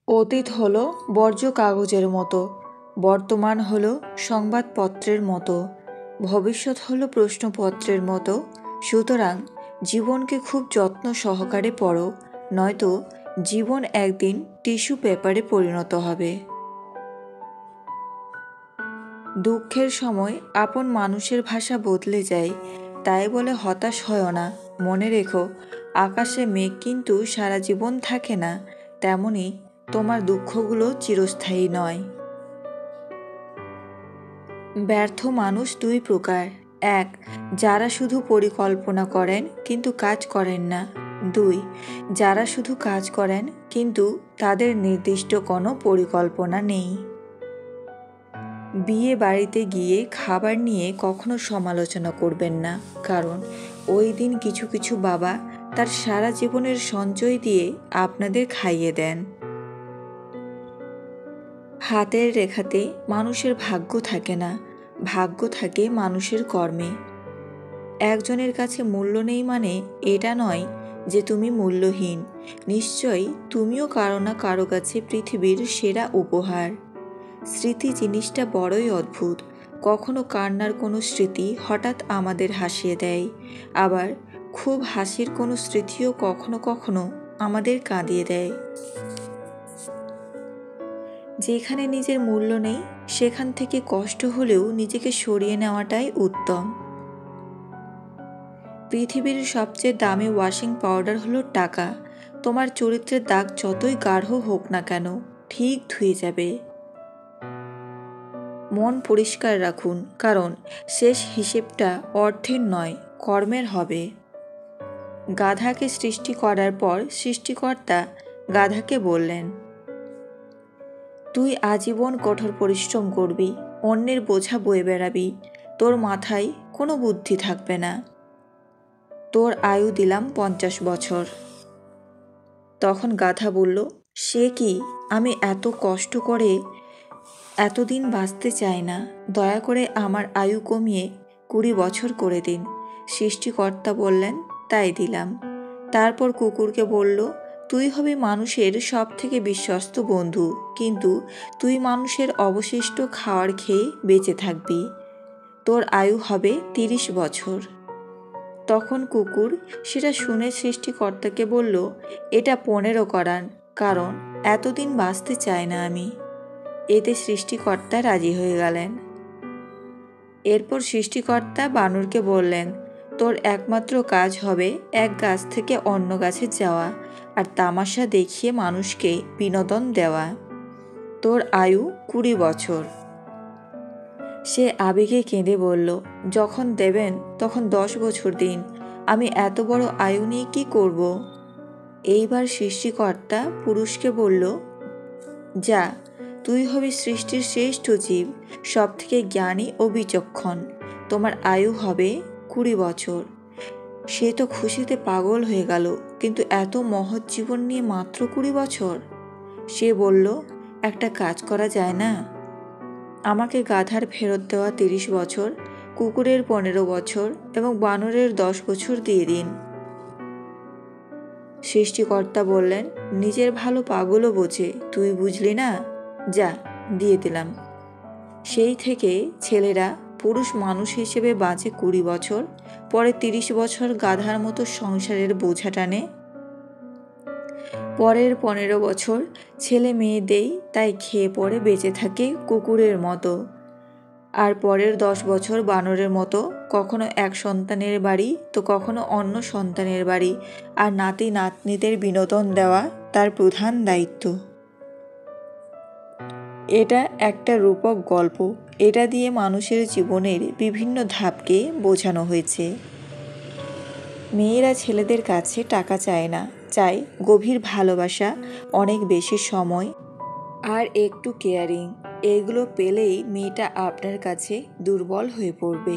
অতীত হলো বর্জ্য কাগজের মতো, বর্তমান হলো সংবাদপত্রের মতো, ভবিষ্যৎ হলো প্রশ্নপত্রের মতো। সুতরাং জীবনকে খুব যত্ন সহকারে পড়ো, নয়তো জীবন একদিন টিস্যু পেপারে পরিণত হবে। দুঃখের সময় আপন মানুষের ভাষা বদলে যায়, তাই বলে হতাশ হয় না। মনে রেখো, আকাশে মেঘ কিন্তু সারা জীবন থাকে না, তেমনি তোমার দুঃখগুলো চিরস্থায়ী নয়। ব্যর্থ মানুষ দুই প্রকার: এক, যারা শুধু পরিকল্পনা করেন কিন্তু কাজ করেন না। দুই, যারা শুধু কাজ করেন কিন্তু তাদের নির্দিষ্ট কোনো পরিকল্পনা নেই। বিয়ে বাড়িতে গিয়ে খাবার নিয়ে কখনো সমালোচনা করবেন না, কারণ ওই দিন কিছু কিছু বাবা তার সারা জীবনের সঞ্চয় দিয়ে আপনাদের খাইয়ে দেন। হাতের রেখাতে মানুষের ভাগ্য থাকে না, ভাগ্য থাকে মানুষের কর্মে। একজনের কাছে মূল্য নেই মানে এটা নয় যে তুমি মূল্যহীন। নিশ্চয়ই তুমিও কারো না কারো কাছে পৃথিবীর সেরা উপহার। স্মৃতি জিনিসটা বড়ই অদ্ভুত। কখনো কান্নার কোনো স্মৃতি হঠাৎ আমাদের হাসিয়ে দেয়, আবার খুব হাসির কোনো স্মৃতিও কখনো কখনো আমাদের কাঁদিয়ে দেয়। যেখানে নিজের মূল্য নেই সেখান থেকে কষ্ট হলেও নিজেকে সরিয়ে নেওয়াটাই উত্তম। পৃথিবীর সবচেয়ে দামি ওয়াশিং পাউডার হলো টাকা। তোমার চরিত্রের দাগ যতই গাঢ় হোক না কেন, ঠিক ধুয়ে যাবে। মন পরিষ্কার রাখুন, কারণ শেষ হিসেবটা অর্থের নয়, কর্মের হবে। গাধাকে সৃষ্টি করার পর সৃষ্টিকর্তা গাধাকে বললেন, তুই আজীবন কঠোর পরিশ্রম করবি, অন্যের বোঝা বয়ে বেড়াবি, তোর মাথায় কোনো বুদ্ধি থাকবে না। তোর আয়ু দিলাম 50 বছর। তখন গাধা বলল, সে কি, আমি এত কষ্ট করে এতদিন বাঁচতে চাই না, দয়া করে আমার আয়ু কমিয়ে 20 বছর করে দিন। সৃষ্টিকর্তা বললেন, তাই দিলাম। তারপর কুকুরকে বলল, তুই হবি মানুষের সব থেকে বিশ্বস্ত বন্ধু, কিন্তু তুই মানুষের অবশিষ্ট খাওয়ার খেয়ে বেঁচে থাকবি। তোর আয়ু হবে 30 বছর। তখন কুকুর সেটা শুনে সৃষ্টিকর্তাকে বলল, এটা 15 করান, কারণ এতদিন বাঁচতে চাই না আমি। এতে সৃষ্টিকর্তা রাজি হয়ে গেলেন। এরপর সৃষ্টিকর্তা বানরকে বললেন, তোর একমাত্র কাজ হবে এক গাছ থেকে অন্য গাছে যাওয়া আর তামাশা দেখিয়ে মানুষকে বিনোদন দেওয়া। তোর আয়ু 20 বছর। সে আবেগে কেঁদে বলল, যখন দেবেন তখন 10 বছর দিন, আমি এত বড় আয়ু নিয়ে কি করব? এইবার সৃষ্টিকর্তা পুরুষকে বলল, যা, তুই হবি সৃষ্টির শ্রেষ্ঠ জীব, সব থেকে জ্ঞানী ও বিচক্ষণ। তোমার আয়ু হবে 20 বছর। সে তো খুশিতে পাগল হয়ে গেল, কিন্তু এত মহৎ জীবন নিয়ে মাত্র 20 বছর। সে বলল, একটা কাজ করা যায় না? আমাকে গাধার ফেরত দেওয়া 30 বছর, কুকুরের 15 বছর এবং বানরের 10 বছর দিয়ে দিন। সৃষ্টিকর্তা বললেন, নিজের ভালো পাগলও বোঝে, তুই বুঝলি না? যা, দিয়ে দিলাম। সেই থেকে ছেলেরা পুরুষ মানুষ হিসেবে বাঁচে 20 বছর, পরে 30 বছর গাধার মতো সংসারের বোঝা টানে। পরের 15 বছর ছেলে মেয়ে দেই, তাই খেয়ে পরে বেঁচে থাকে কুকুরের মতো। আর পরের 10 বছর বানরের মতো, কখনো এক সন্তানের বাড়ি তো কখনো অন্য সন্তানের বাড়ি, আর নাতি নাতনিদের বিনোদন দেওয়া তার প্রধান দায়িত্ব। এটা একটা রূপক গল্প। এটা দিয়ে মানুষের জীবনের বিভিন্ন ধাপকে বোঝানো হয়েছে। মেয়েরা ছেলেদের কাছে টাকা চায় না, চায় গভীর ভালোবাসা, অনেক বেশি সময় আর একটু কেয়ারিং। এগুলো পেলেই মেয়েটা আপনার কাছে দুর্বল হয়ে পড়বে।